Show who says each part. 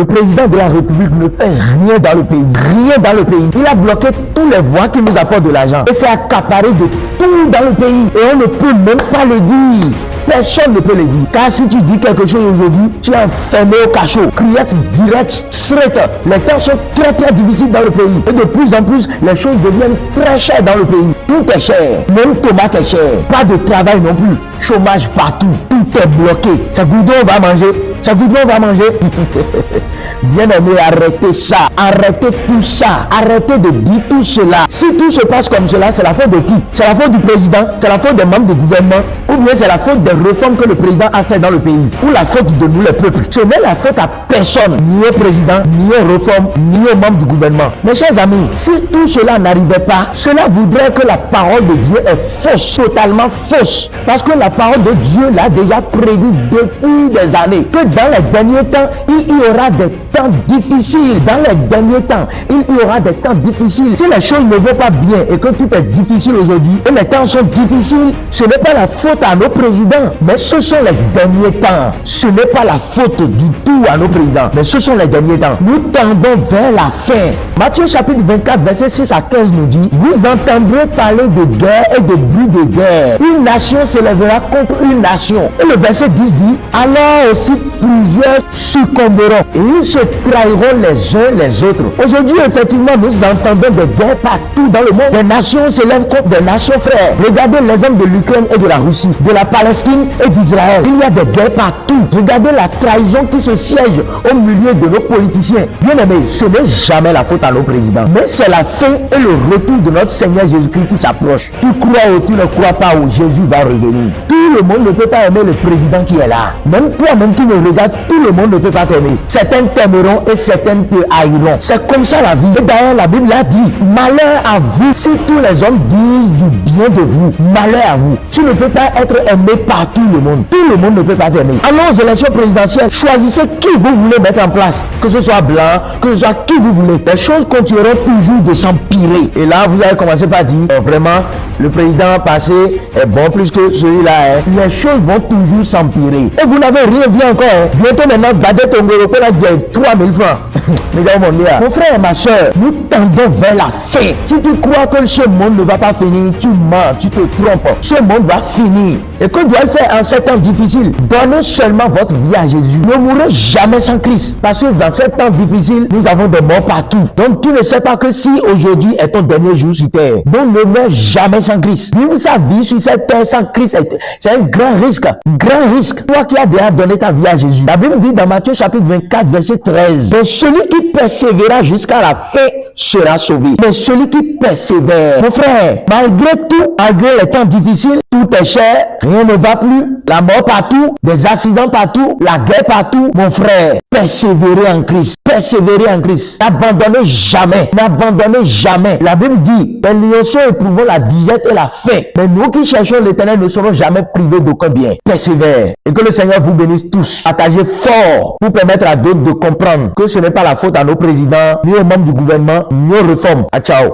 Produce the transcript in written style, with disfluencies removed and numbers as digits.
Speaker 1: Le président de la République ne fait rien dans le pays. Rien dans le pays. Il a bloqué tous les voies qui nous apportent de l'argent. Et c'est accaparé de tout dans le pays. Et on ne peut même pas le dire. Personne ne peut le dire. Car si tu dis quelque chose aujourd'hui, tu es enfermé au cachot. Criette direct, straight. Les temps sont très difficiles dans le pays. Et de plus en plus, les choses deviennent très chères dans le pays. Tout est cher. Même tomate est cher. Pas de travail non plus. Chômage partout. Tout est bloqué. Ça goûte, on va manger. Ça goûte, on va manger. Bien aimé, arrêtez ça. Arrêtez tout ça. Arrêtez de dire tout cela. Si tout se passe comme cela, c'est la faute de qui? C'est la faute du président? C'est la faute des membres du gouvernement? Ou bien c'est la faute des réformes que le président a fait dans le pays? Ou la faute de nous les peuples? Ce n'est la faute à personne. Ni au président, ni aux réformes, ni aux membres du gouvernement. Mes chers amis, si tout cela n'arrivait pas, cela voudrait que la parole de Dieu est fausse. Totalement fausse. Parce que la parole de Dieu l'a déjà prédit depuis des années. Que dans les derniers temps, il y aura des temps difficiles. Dans les derniers temps, il y aura des temps difficiles. Si les choses ne vont pas bien et que tout est difficile aujourd'hui, et les temps sont difficiles, ce n'est pas la faute à nos présidents, mais ce sont les derniers temps. Ce n'est pas la faute du tout à nos présidents, mais ce sont les derniers temps. Nous tendons vers la fin. Matthieu chapitre 24, verset 6 à 15 nous dit: vous entendrez parler de guerre et de bruit de guerre. Une nation s'élèvera contre une nation. Et le verset 10 dit: alors aussi plusieurs succomberont et ils se trahiront les uns les autres. Aujourd'hui, effectivement, nous entendons des guerres partout dans le monde. Des nations s'élèvent contre des nations frères. Regardez l'exemple de l'Ukraine et de la Russie, de la Palestine et d'Israël. Il y a des guerres partout. Regardez la trahison qui se siège au milieu de nos politiciens. Bien aimé, ce n'est jamais la faute à nos présidents, mais c'est la fin et le retour de notre Seigneur Jésus-Christ qui s'approche. Tu crois ou tu ne crois pas où Jésus va revenir. Tout le monde ne peut pas aimer le président qui est là. Même toi-même qui me regardes, tout le monde ne peut pas t'aimer. Certains t'aimeront et certains te haïront. C'est comme ça la vie. Et d'ailleurs, la Bible a dit: malheur à vous si tous les hommes disent du bien de vous. Malheur à vous. Tu ne peux pas être aimé par tout le monde. Tout le monde ne peut pas t'aimer. Allons aux élections présidentielles. Choisissez qui vous voulez mettre en place. Que ce soit blanc, que ce soit qui vous voulez. Les choses continueront toujours de s'empirer. Et là, vous allez commencer par dire: vraiment, le président passé est bon plus que celui-là. Les choses vont toujours s'empirer. Et vous n'avez rien vu encore. Bientôt maintenant, gardez ton gros là, j'ai 3000 francs. Mon frère et ma soeur, nous tendons vers la fin. Si tu crois que ce monde ne va pas finir, tu mens, tu te trompes. Ce monde va finir. Et que doit-il faire en ces temps difficiles? Donnez seulement votre vie à Jésus. Ne mourrez jamais sans Christ. Parce que dans ces temps difficiles, nous avons des morts partout. Donc tu ne sais pas que si aujourd'hui est ton dernier jour sur terre, donc ne meurs jamais sans Christ. Vivre sa vie sur cette terre sans Christ, c'est un grand risque. Grand risque. Toi qui as déjà donné ta vie à Jésus. La Bible dit dans Matthieu chapitre 24, verset 13: donc celui qui persévérera jusqu'à la fin sera sauvé. Mais celui qui persévère, mon frère, malgré tout, malgré les temps difficiles, tout est cher, rien ne va plus, la mort partout, des accidents partout, la guerre partout, mon frère, persévérez en Christ, persévérez en Christ, n'abandonnez jamais, n'abandonnez jamais. La Bible dit: les lionceaux éprouvent la disette et la faim, mais nous qui cherchons l'Éternel ne serons jamais privés d'aucun bien. Persévère, et que le Seigneur vous bénisse tous. Partagez fort pour permettre à d'autres de comprendre que ce n'est pas la faute à nos présidents, ni aux membres du gouvernement, ni aux réformes. Ciao.